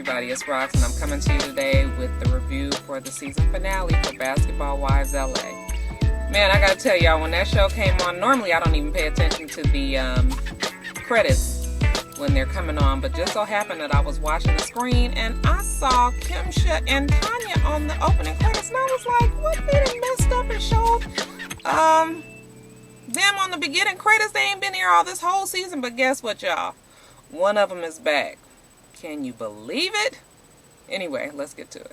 everybody, it's Rox, and I'm coming to you today with the review for the season finale for Basketball Wives LA. Man, I gotta tell y'all, when that show came on, normally I don't even pay attention to the credits when they're coming on, but just so happened that I was watching the screen and I saw Kimsha and Tanya on the opening credits, and I was like, what, they done messed up and showed them on the beginning credits? They ain't been here all this whole season. But guess what, y'all? One of them is back. Can you believe it? Anyway, let's get to it.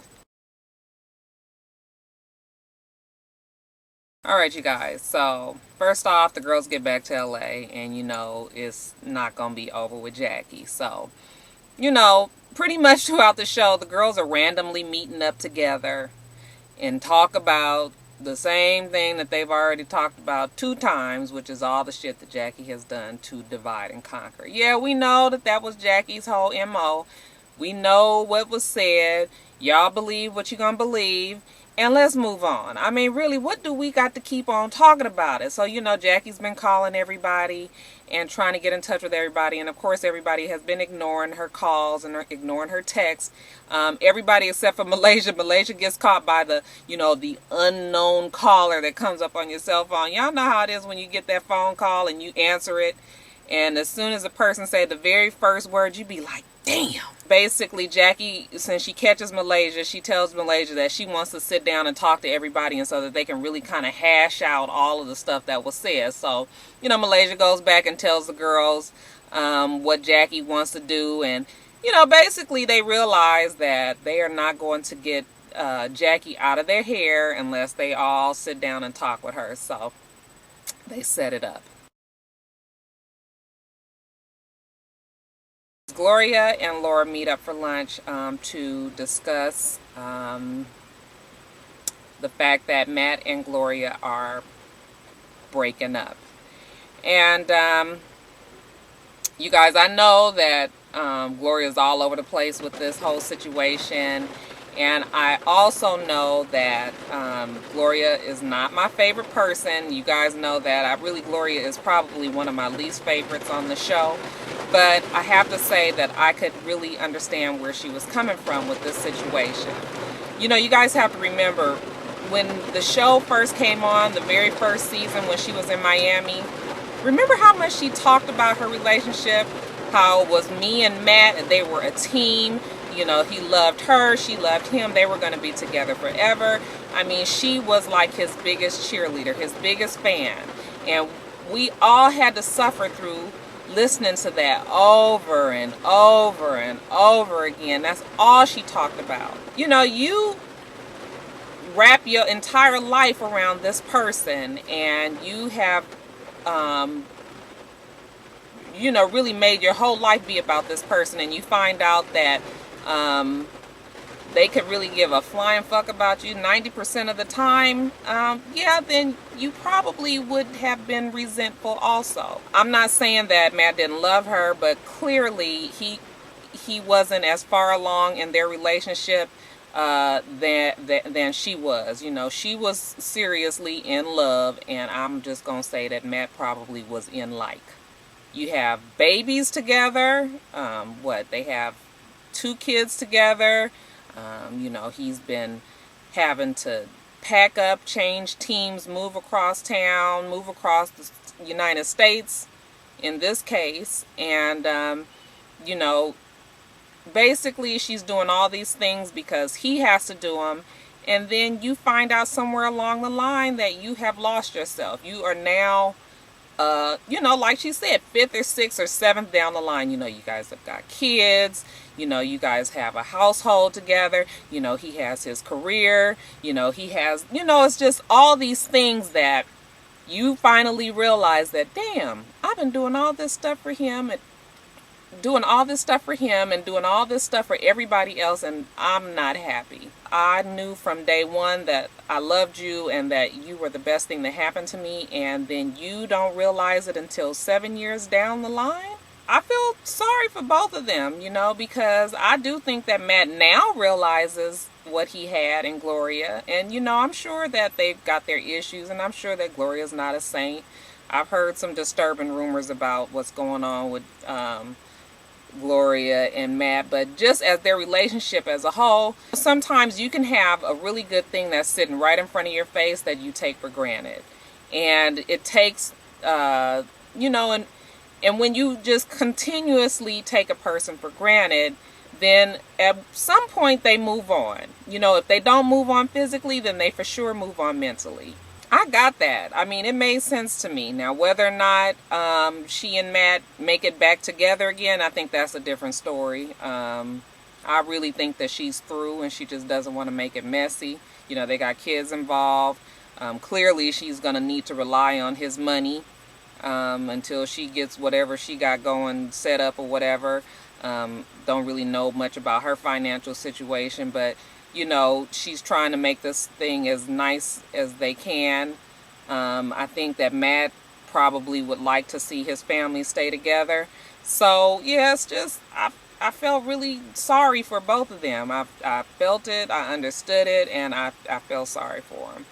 Alright, you guys. So, first off, the girls get back to LA, and you know, it's not going to be over with Jackie. So, you know, pretty much throughout the show, the girls are randomly meeting up together and talk about the same thing that they've already talked about 2 times, which is all the shit that Jackie has done to divide and conquer. Yeah, we know that that was Jackie's whole MO. We know what was said. Y'all believe what you're going to believe. And let's move on. I mean, really, what do we got to keep on talking about it? So, you know, Jackie's been calling everybody and trying to get in touch with everybody. And, of course, everybody has been ignoring her calls and ignoring her texts. Everybody except for Malaysia. Malaysia gets caught by the, you know, the unknown caller that comes up on your cell phone. Y'all know how it is when you get that phone call and you answer it. And as soon as the person say the very first word, you be like, damn. Basically, Jackie, since she catches Malaysia, she tells Malaysia that she wants to sit down and talk to everybody, and so that they can really kind of hash out all of the stuff that was said. So, you know, Malaysia goes back and tells the girls what Jackie wants to do. And, you know, basically they realize that they are not going to get Jackie out of their hair unless they all sit down and talk with her. So they set it up. Gloria and Laura meet up for lunch to discuss the fact that Matt and Gloria are breaking up. And you guys, I know that Gloria's all over the place with this whole situation. And I also know that Gloria is not my favorite person. You guys know that. Gloria is probably one of my least favorites on the show. But I have to say that I could really understand where she was coming from with this situation. You know, you guys have to remember, when the show first came on, the very first season when she was in Miami, remember how much she talked about her relationship? How it was me and Matt, and they were a team. You know, he loved her, she loved him, they were going to be together forever. I mean, she was like his biggest cheerleader, his biggest fan. And we all had to suffer through listening to that over and over and over again. That's all she talked about. You know, you wrap your entire life around this person, and you have you know, really made your whole life be about this person, and you find out that they could really give a flying fuck about you 90% of the time, yeah, then you probably would have been resentful also. I'm not saying that Matt didn't love her, but clearly he wasn't as far along in their relationship than she was. You know, she was seriously in love, and I'm just gonna say that Matt probably was in like. You have babies together. They have 2 kids together. You know, he's been having to pack up, change teams, move across town, move across the United States in this case. And, you know, basically she's doing all these things because he has to do them. And then you find out somewhere along the line that you have lost yourself. You are now, you know, like she said, 5th or 6th or 7th down the line. You know, you guys have got kids. You know, you guys have a household together. You know, he has his career. You know, he has, you know, it's just all these things that you finally realize that, damn, I've been doing all this stuff for him, and doing all this stuff for him, and doing all this stuff for everybody else, and I'm not happy. I knew from day one that I loved you and that you were the best thing that happened to me, and then you don't realize it until 7 years down the line. I feel sorry for both of them, you know, because I do think that Matt now realizes what he had in Gloria. And, you know, I'm sure that they've got their issues, and I'm sure that Gloria's not a saint. I've heard some disturbing rumors about what's going on with Gloria and Matt, but just as their relationship as a whole, sometimes you can have a really good thing that's sitting right in front of your face that you take for granted. And it takes, you know, and when you just continuously take a person for granted, then at some point they move on. You know, if they don't move on physically, then they for sure move on mentally. I got that. I mean, it made sense to me. Now, whether or not she and Matt make it back together again, I think that's a different story. I really think that she's through and she just doesn't want to make it messy. You know, they got kids involved. Clearly, she's going to need to rely on his money until she gets whatever she got going set up or whatever. Don't really know much about her financial situation, but you know, she's trying to make this thing as nice as they can. I think that Matt probably would like to see his family stay together. So yeah, it's just I felt really sorry for both of them. I felt it, I understood it, and I felt sorry for them.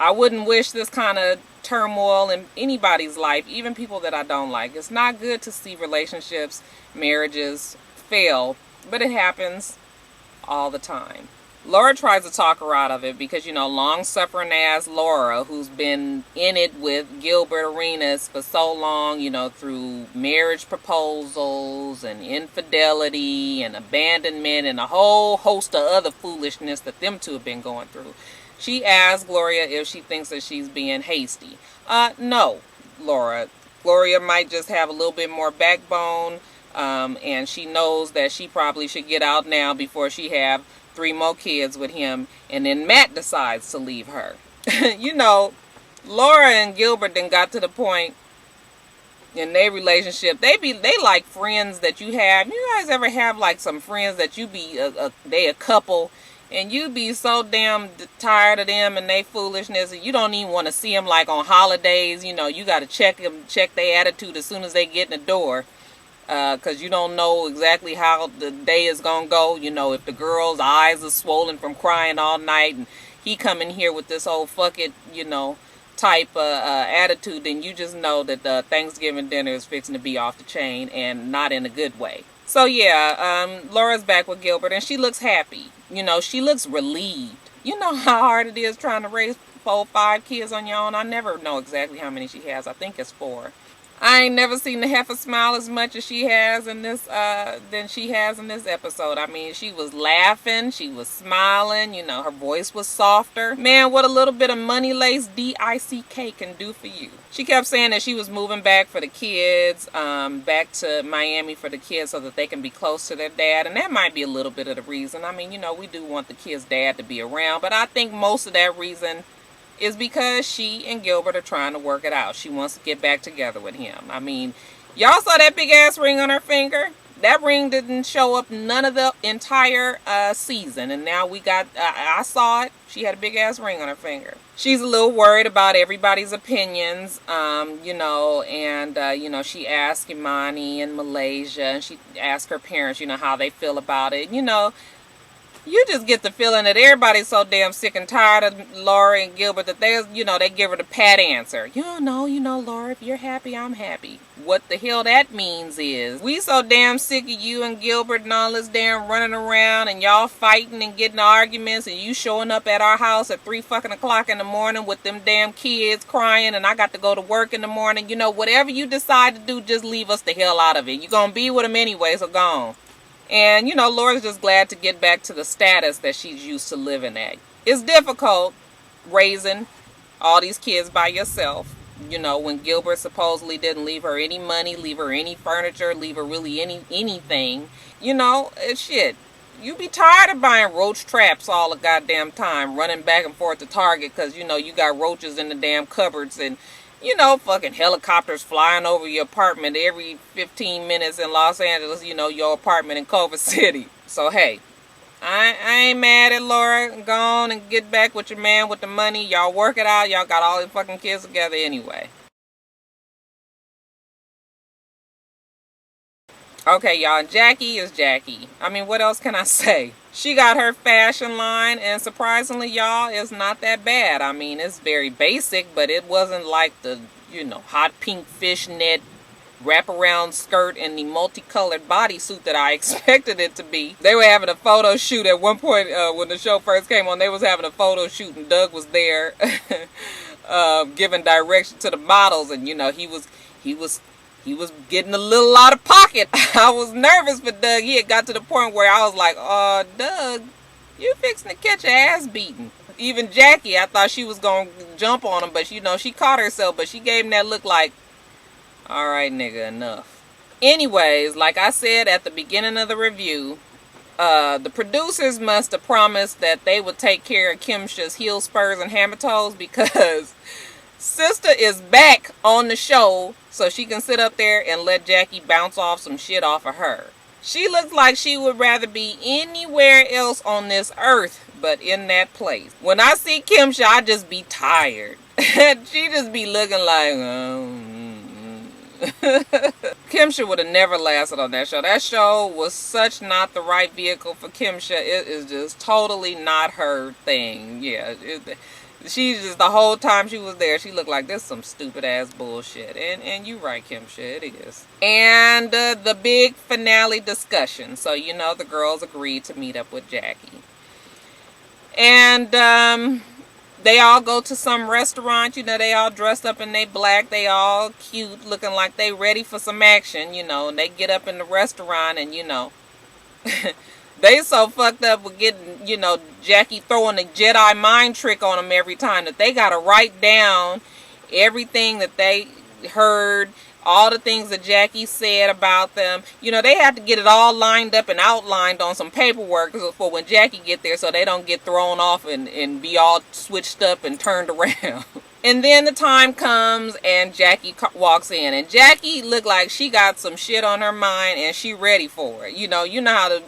I wouldn't wish this kind of turmoil in anybody's life, even people that I don't like. It's not good to see relationships, marriages fail, but it happens all the time. Laura tries to talk her out of it because, you know, long-suffering ass Laura, who's been in it with Gilbert Arenas for so long, you know, through marriage proposals and infidelity and abandonment and a whole host of other foolishness that them two have been going through. She asked Gloria if she thinks that she's being hasty. No, Laura. Gloria might just have a little bit more backbone, and she knows that she probably should get out now before she have 3 more kids with him, and then Matt decides to leave her. You know, Laura and Gilbert then got to the point in their relationship, they like friends that you have. You guys ever have like some friends that you be they a couple, and you be so damn tired of them and they foolishness, and you don't even want to see them like on holidays. You know, you got to check their attitude as soon as they get in the door. Because you don't know exactly how the day is going to go. You know, if the girl's eyes are swollen from crying all night and he come in here with this whole fuck it, you know, type attitude, then you just know that the Thanksgiving dinner is fixing to be off the chain and not in a good way. So yeah, Laura's back with Gilbert and she looks happy. You know, she looks relieved. You know how hard it is trying to raise 4, 5 kids on your own. I never know exactly how many she has. I think it's 4. I ain't never seen the heifer smile as much as she has in this, than she has in this episode. I mean, she was laughing, she was smiling, you know, her voice was softer. Man, what a little bit of money lace DICK can do for you. She kept saying that she was moving back for the kids, back to Miami for the kids so that they can be close to their dad. And that might be a little bit of the reason. I mean, you know, we do want the kids' dad to be around, but I think most of that reason is because she and Gilbert are trying to work it out. She wants to get back together with him. I mean, y'all saw that big ass ring on her finger? That ring didn't show up none of the entire season. And now we got, I saw it. She had a big ass ring on her finger. She's a little worried about everybody's opinions, you know, and, you know, she asked Imani in Malaysia, and she asked her parents, you know, how they feel about it. You know, you just get the feeling that everybody's so damn sick and tired of Laura and Gilbert that they, you know, they give her the pat answer. You know, Laura, if you're happy, I'm happy. What the hell that means is, we so damn sick of you and Gilbert and all this damn running around and y'all fighting and getting arguments and you showing up at our house at 3 fucking o'clock in the morning with them damn kids crying and I got to go to work in the morning. You know, whatever you decide to do, just leave us the hell out of it. You're gonna be with them anyway, so go on. And, you know, Laura's just glad to get back to the status that she's used to living at. It's difficult raising all these kids by yourself. You know, when Gilbert supposedly didn't leave her any money, leave her any furniture, leave her really anything. You know, it's shit. You be tired of buying roach traps all the goddamn time, running back and forth to Target because, you know, you got roaches in the damn cupboards and, you know, fucking helicopters flying over your apartment every 15 minutes in Los Angeles, you know, your apartment in Culver City. So, hey, I ain't mad at Laura. Go on and get back with your man with the money. Y'all work it out. Y'all got all your fucking kids together anyway. Okay, y'all, Jackie is Jackie. I mean, what else can I say? She got her fashion line, and surprisingly, y'all, it's not that bad. I mean, it's very basic, but it wasn't like the, you know, hot pink fishnet wraparound skirt and the multicolored bodysuit that I expected it to be. They were having a photo shoot at one point when the show first came on. They was having a photo shoot and Doug was there giving direction to the models, and you know he was getting a little out of pocket. I was nervous for Doug. He had got to the point where I was like, "Oh, Doug, you fixing to catch your ass beaten." Even Jackie, I thought she was gonna jump on him, but you know she caught herself. But she gave him that look like, "All right, nigga, enough." Anyways, like I said at the beginning of the review, the producers must have promised that they would take care of Kimsha's heel spurs and hammer toes, because sister is back on the show so she can sit up there and let Jackie bounce off some shit off of her. She looks like she would rather be anywhere else on this earth but in that place. When I see Kimsha, I just be tired. She just be looking like, Kimsha would have never lasted on that show. That show was such not the right vehicle for Kimsha. It is just totally not her thing. Yeah, she just, the whole time she was there, she looked like this some stupid ass bullshit. And you right, Kimsha, it is. And the big finale discussion. So you know the girls agreed to meet up with Jackie. And they all go to some restaurant. You know, they all dressed up in they black. They all cute, looking like they ready for some action, you know. And they get up in the restaurant and, you know, they so fucked up with getting, you know, Jackie throwing a Jedi mind trick on them every time that they got to write down everything that they heard, all the things that Jackie said about them. You know, they have to get it all lined up and outlined on some paperwork for when Jackie get there, so they don't get thrown off and be all switched up and turned around. And then the time comes and Jackie walks in, and Jackie looked like she got some shit on her mind and she ready for it. You know how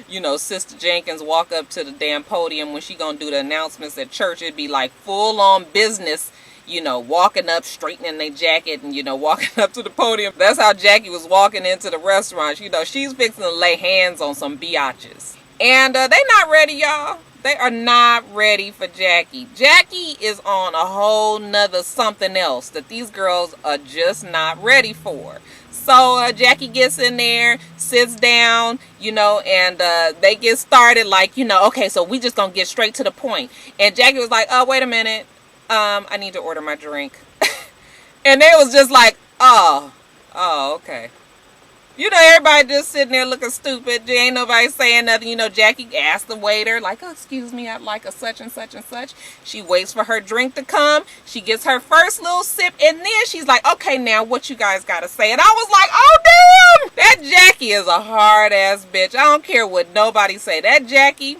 you know, Sister Jenkins walk up to the damn podium when she gonna do the announcements at church. It'd be like full on business. You know, walking up, straightening their jacket, and, you know, walking up to the podium. That's how Jackie was walking into the restaurant. You know, she's fixing to lay hands on some biatches. And they not ready, y'all. They are not ready for Jackie. Jackie is on a whole nother something else that these girls are just not ready for. So Jackie gets in there, sits down, you know, and they get started like, you know, okay, so we just gonna get straight to the point. And Jackie was like, oh, wait a minute. I need to order my drink. And they was just like, oh, okay. You know, everybody just sitting there looking stupid. There ain't nobody saying nothing. You know, Jackie asked the waiter, like, oh, excuse me, I'd like a such and such and such. She waits for her drink to come. She gets her first little sip, and then she's like, okay, now what you guys got to say? And I was like, oh, damn! That Jackie is a hard-ass bitch. I don't care what nobody say. That Jackie...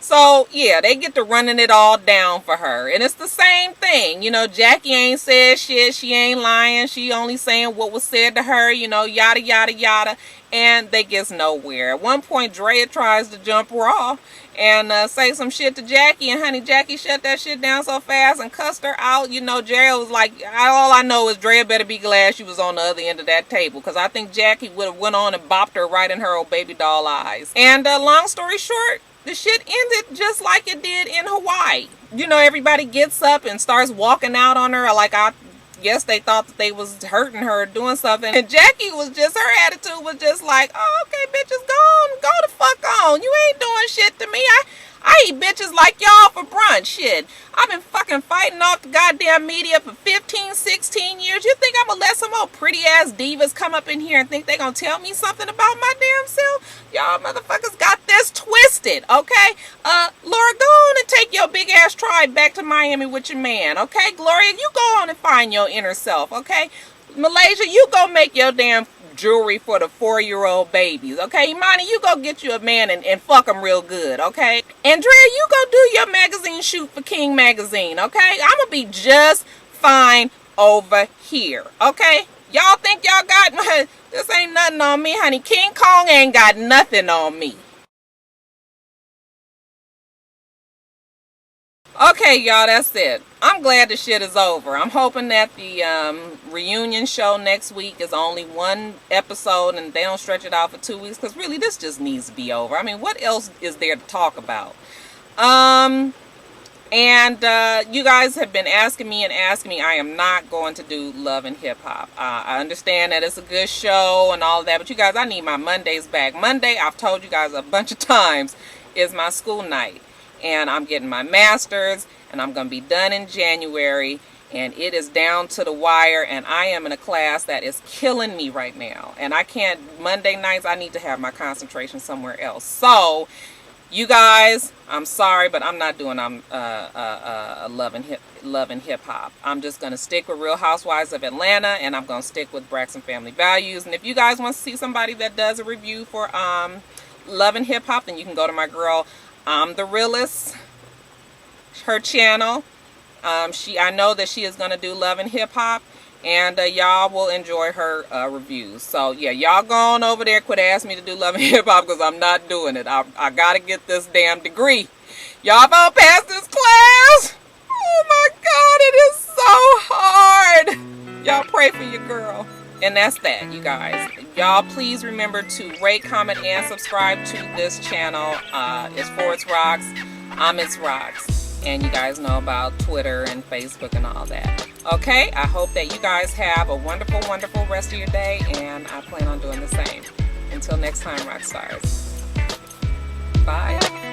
So, yeah, they get to running it all down for her. And it's the same thing. You know, Jackie ain't said shit. She ain't lying. She only saying what was said to her, you know, yada, yada, yada. And they gets nowhere. At one point, Drea tries to jump raw and say some shit to Jackie. And, honey, Jackie shut that shit down so fast and cussed her out. You know, Drea was like, all I know is Drea better be glad she was on the other end of that table. Because I think Jackie would have went on and bopped her right in her old baby doll eyes. And long story short, the shit ended just like it did in Hawaii. You know, everybody gets up and starts walking out on her. Like, I guess they thought that they was hurting her or doing something. And Jackie was just, her attitude was just like, oh, okay, bitches, go the fuck on. You ain't doing shit to me. I eat bitches like y'all for brunch. Shit. I've been fucking fighting off the goddamn media for 15, 16 years. You think I'm gonna let some old pretty ass divas come up in here and think they gonna tell me something about my damn self? Y'all motherfuckers got this twisted, okay? Laura, go on and take your big ass tribe back to Miami with your man, okay? Gloria, you go on and find your inner self, okay? Malaysia, you go make your damn jewelry for the 4-year-old babies, okay? Imani, you go get you a man and fuck him real good, okay? Andrea, you go do your magazine shoot for King Magazine, okay? I'm gonna be just fine over here, okay? Y'all think y'all got... This ain't nothing on me, honey. King Kong ain't got nothing on me. Okay, y'all, that's it. I'm glad the shit is over. I'm hoping that the reunion show next week is only one episode and they don't stretch it out for 2 weeks, because really this just needs to be over. I mean, what else is there to talk about? And you guys have been asking me and asking me. I am not going to do Love and Hip Hop. I understand that it's a good show and all that, but you guys, I need my Mondays back. Monday, I've told you guys a bunch of times, is my school night. And I'm getting my master's, and I'm going to be done in January. And it is down to the wire, and I am in a class that is killing me right now. And I can't, Monday nights, I need to have my concentration somewhere else. So, you guys, I'm sorry, but I'm not doing Love and Hip Hop. I'm just going to stick with Real Housewives of Atlanta, and I'm going to stick with Braxton Family Values. And if you guys want to see somebody that does a review for Love and Hip Hop, then you can go to my girl, The Realist, her channel. I know that she is going to do Love and Hip Hop, and y'all will enjoy her reviews. So yeah, y'all go on over there, quit asking me to do Love and Hip Hop, because I'm not doing it. I gotta get this damn degree. Y'all gonna pass this class? Oh my God, it is so hard. Y'all pray for your girl. And that's that, you guys. Y'all please remember to rate, comment, and subscribe to this channel. It's for itsrox. I'm itsrox. And you guys know about Twitter and Facebook and all that. Okay, I hope that you guys have a wonderful, wonderful rest of your day, and I plan on doing the same. Until next time, Roxstars. Bye.